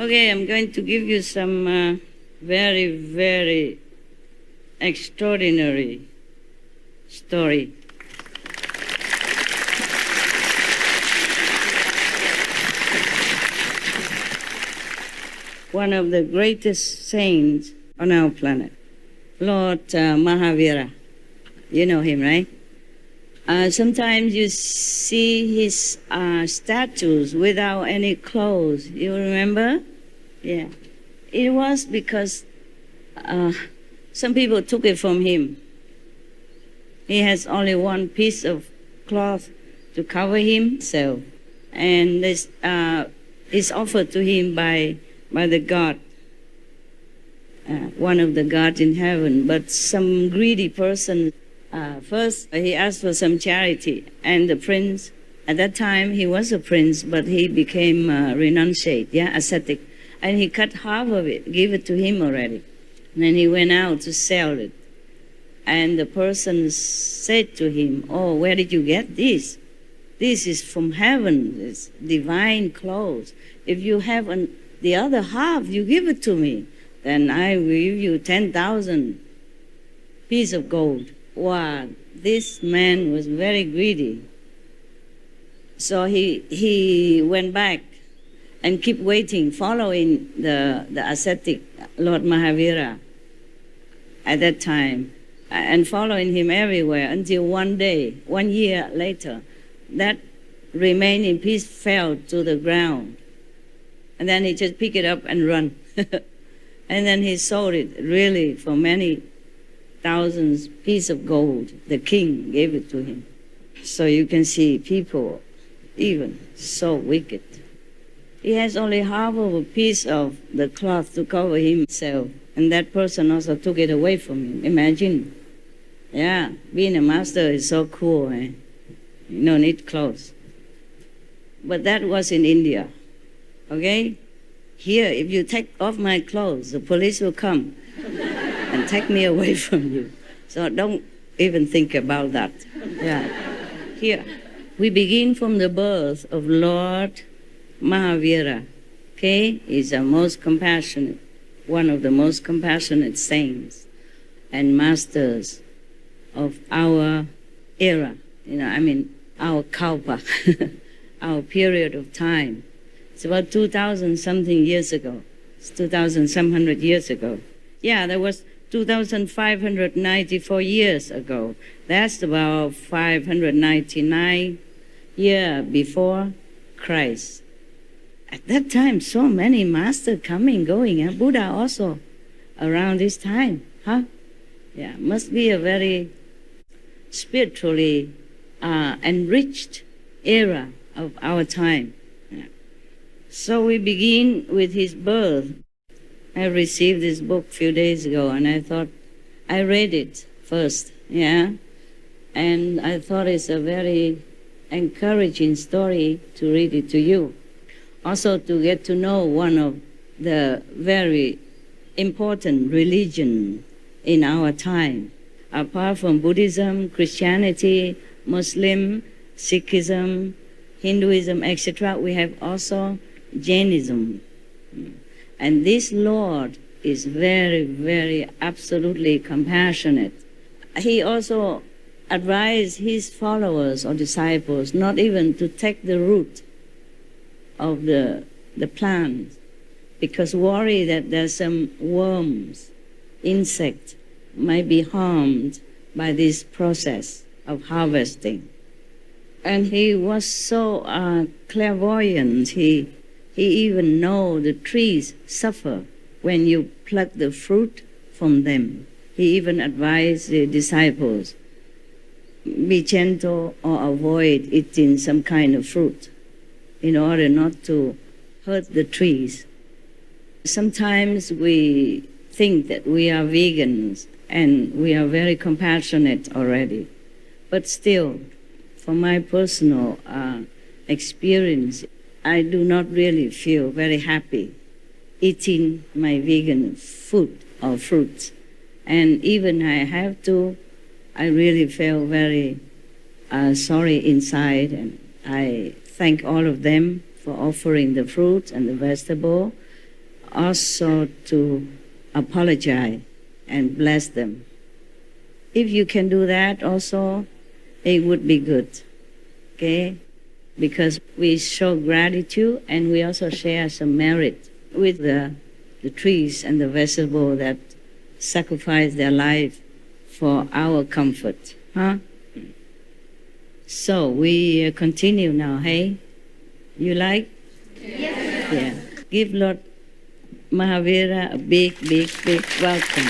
Okay, I'm going to give you some very, very extraordinary story. One of the greatest saints on our planet, Lord Mahavira. You know him, right? Sometimes you see his statues without any clothes. You remember? Yeah. It was because some people took it from him. He has only one piece of cloth to cover himself, and this is offered to him by the God, one of the gods in heaven. But some greedy person, first he asked for some charity, and the prince, at that time he was a prince, but he became renunciate, ascetic, and he cut half of it, gave it to him already. And then he went out to sell it. And the person said to him, "Oh, where did you get this? This is from heaven, it's divine clothes. If you have the other half, you give it to me. Then I will give you 10,000 pieces of gold." Wow, this man was very greedy. So he went back and keep waiting, following the ascetic Lord Mahavira at that time, and following him everywhere until one day, 1 year later, that remaining piece fell to the ground. And then he just picked it up and run. And then he sold it really for many thousands pieces of gold. The king gave it to him. So you can see people even so wicked. He has only half of a piece of the cloth to cover himself, and that person also took it away from him. Imagine. Yeah, being a master is so cool, eh? You don't need clothes. But that was in India, okay? Here, if you take off my clothes, the police will come and take me away from you. So don't even think about that. Yeah. Here, we begin from the birth of Lord Mahavira, okay? He's the most compassionate, one of the most compassionate saints and masters of our era, our kalpa, our period of time. It's about 2,000 something years ago. It's 2,000 some hundred years ago. Yeah, that was 2,594 years ago. That's about 599 years before Christ. At that time, so many masters coming, going, and Buddha also around this time, huh? Yeah, must be a very spiritually enriched era of our time. Yeah. So we begin with his birth. I received this book a few days ago, and I read it first, yeah? And I thought it's a very encouraging story to read it to you. Also to get to know one of the very important religion in our time. Apart from Buddhism, Christianity, Muslim, Sikhism, Hinduism, etc., we have also Jainism. And this Lord is very, very absolutely compassionate. He also advised his followers or disciples not even to take the root of the plant, because worry that there's some worms, insects might be harmed by this process of harvesting. And he was so clairvoyant. He even know the trees suffer when you pluck the fruit from them. He even advised the disciples, be gentle or avoid eating some kind of fruit in order not to hurt the trees. Sometimes we think that we are vegans and we are very compassionate already. But still, from my personal experience, I do not really feel very happy eating my vegan food or fruits. And even I have to, I really feel very sorry inside, and I thank all of them for offering the fruits and the vegetable. also to apologize and bless them. If you can do that also, it would be good, okay? Because we show gratitude and we also share some merit with the trees and the vegetable that sacrifice their life for our comfort. Huh? So we continue now, hey? You like? Yes. Yeah. Give Lord Mahavira a big, big, big welcome.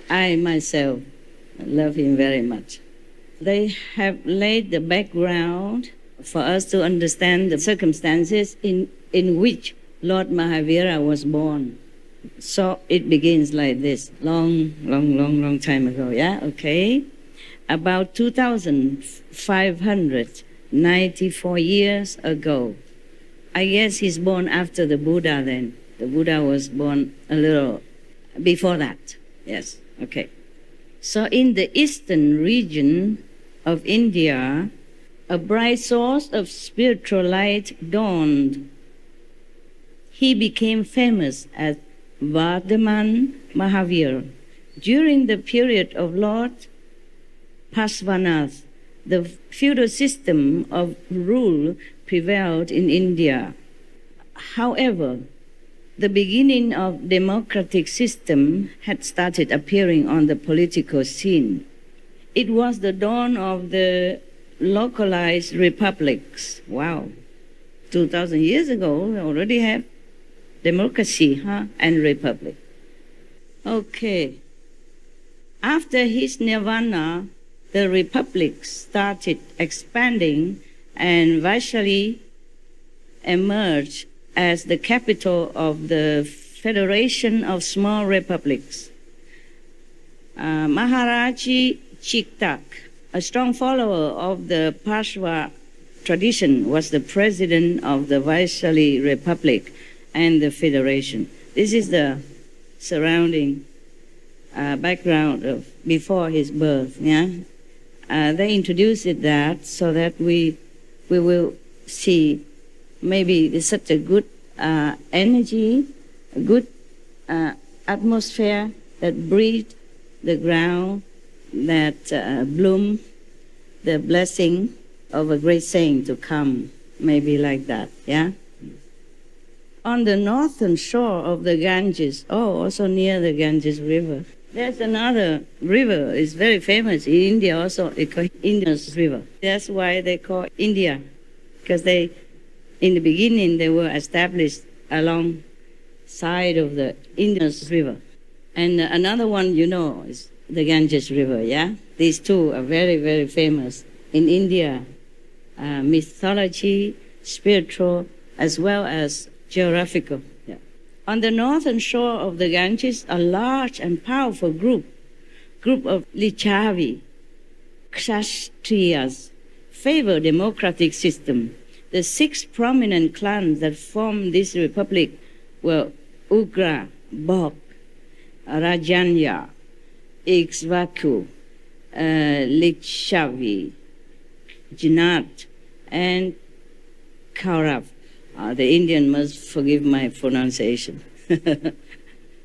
I myself love him very much. They have laid the background for us to understand the circumstances in which Lord Mahavira was born. So it begins like this, long time ago, yeah? Okay. About 2,594 years ago. I guess he's born after the Buddha then. The Buddha was born a little before that. Yes, okay. So in the eastern region of India, a bright source of spiritual light dawned. He became famous as Vardhaman Mahavir. During the period of Lord Parshvanath, the feudal system of rule prevailed in India. However, the beginning of democratic system had started appearing on the political scene. It was the dawn of the localized republics. Wow, 2,000 years ago, we already have democracy, and republic. Okay. After his nirvana, the republic started expanding and Vaishali emerged as the capital of the Federation of Small Republics. Maharaji Chiktak, a strong follower of the Pashwa tradition, was the president of the Vaishali Republic and the Federation. This is the surrounding background of before his birth. Yeah, they introduced that so that we will see maybe there's such a good energy, a good atmosphere that breathed the ground, that bloom the blessing of a great saint to come, maybe like that. Yeah. On the northern shore of the Ganges, also near the Ganges River, there's another river. It's very famous in India also. It's called Indus River. That's why they call India, because in the beginning, they were established along side of the Indus River. And another one, is the Ganges River, yeah? These two are very, very famous in India. Mythology, spiritual, as well as geographical. Yeah. On the northern shore of the Ganges, a large and powerful group of Lichavi, Kshatriyas, favor democratic system. The 6 prominent clans that formed this republic were Ugra, Bok, Rajanya, Ikshvaku, Lichavi, Jinat, and Kaurav. The Indian must forgive my pronunciation.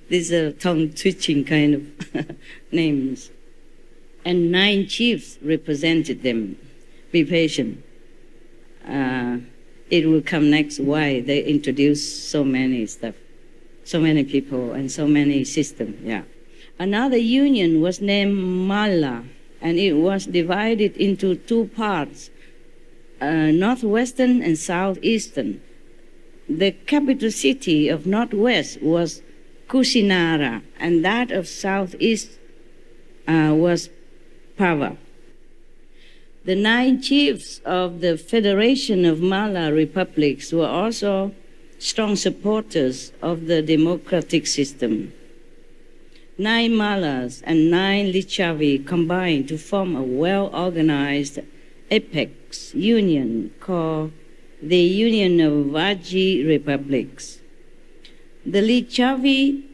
These are tongue-twitching kind of names. And 9 chiefs represented them. Be patient. It will come next why they introduce so many stuff, so many people and so many systems. Yeah. Another union was named Malla, and it was divided into 2 parts, northwestern and southeastern. The capital city of northwest was Kusinara, and that of southeast was Pava. The 9 chiefs of the Federation of Malla Republics were also strong supporters of the democratic system. 9 Mallas and 9 Lichavi combined to form a well-organized apex union called the Union of Vaji Republics. The Lichavi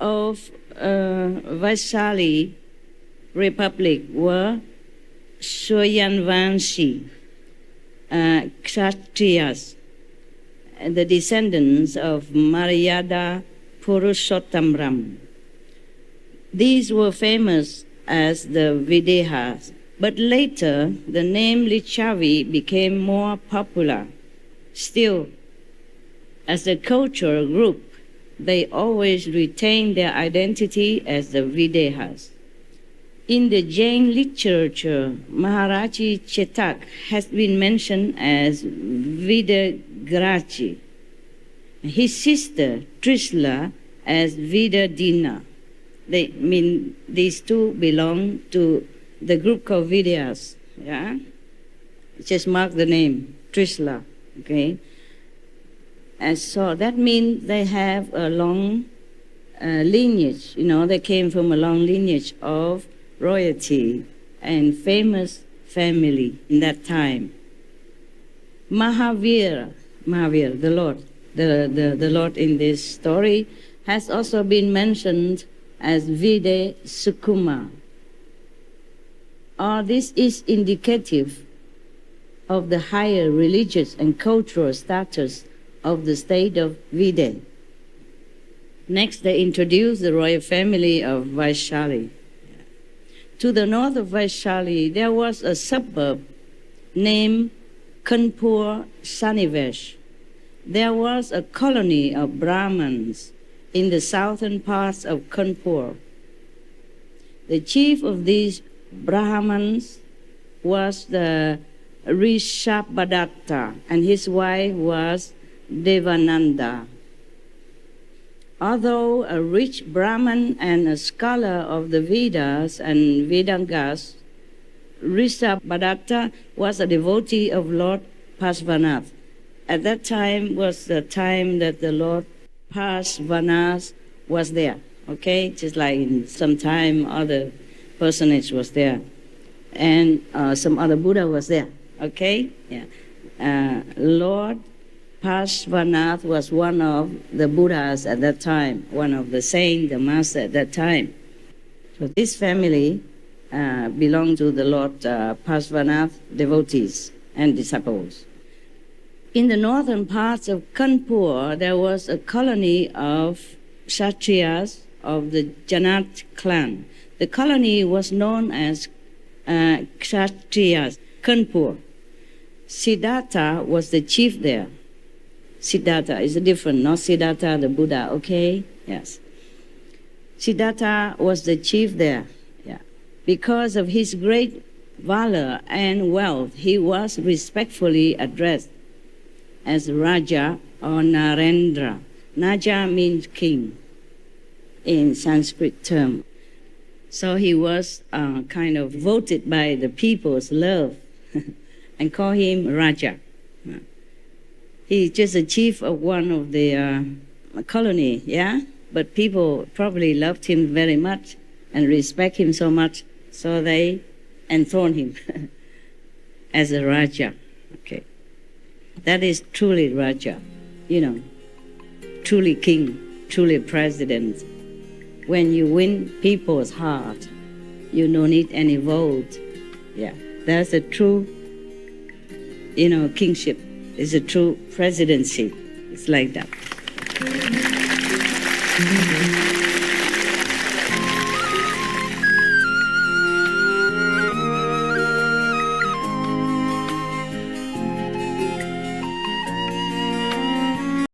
of Vaishali Republic were Soyanvanshi, Kshatriyas, the descendants of Maryada Purushottamram. These were famous as the Videhas, but later the name Lichavi became more popular. Still, as a cultural group, they always retained their identity as the Videhas. In the Jain literature, Maharaji Chetak has been mentioned as Vidagrachi, his sister Trisha as Vidadina. These two belong to the group called Vidyas. Yeah? Just mark the name, Trisha. Okay? And so that means they have a long lineage. They came from a long lineage of royalty and famous family in that time. Mahavira, the Lord, the Lord in this story, has also been mentioned as Vide Sukuma. All this is indicative of the higher religious and cultural status of the state of Vide. Next, they introduce the royal family of Vaishali. To the north of Vaishali, there was a suburb named Kanpur Sanivesh. There was a colony of Brahmins in the southern parts of Kanpur. The chief of these Brahmins was the Rishabhadatta, and his wife was Devananda. Although a rich Brahman and a scholar of the Vedas and Vedangas, Rishabhadatta was a devotee of Lord Parshvanath. At that time was the time that the Lord Parshvanath was there. Okay, just like in some time other personage was there, and some other Buddha was there. Okay, yeah. Lord Parshvanath was one of the Buddhas at that time, one of the saints, the master at that time. So this family belonged to the Lord Parshvanath devotees and disciples. In the northern parts of Kanpur, there was a colony of Kshatriyas of the Janat clan. The colony was known as Kshatriyas, Kanpur. Siddhartha was the chief there. Siddhartha is different, not Siddhartha the Buddha, okay? Yes. Siddhartha was the chief there. Yeah. Because of his great valor and wealth, he was respectfully addressed as Raja or Narendra. Naja means king in Sanskrit term. So he was kind of voted by the people's love and call him Raja. He's just a chief of one of the colony, yeah? But people probably loved him very much and respect him so much, so they enthroned him as a Raja. Okay. That is truly Raja, truly king, truly president. When you win people's heart, you don't need any vote. Yeah, that's a true, kingship. It's a true presidency. It's like that.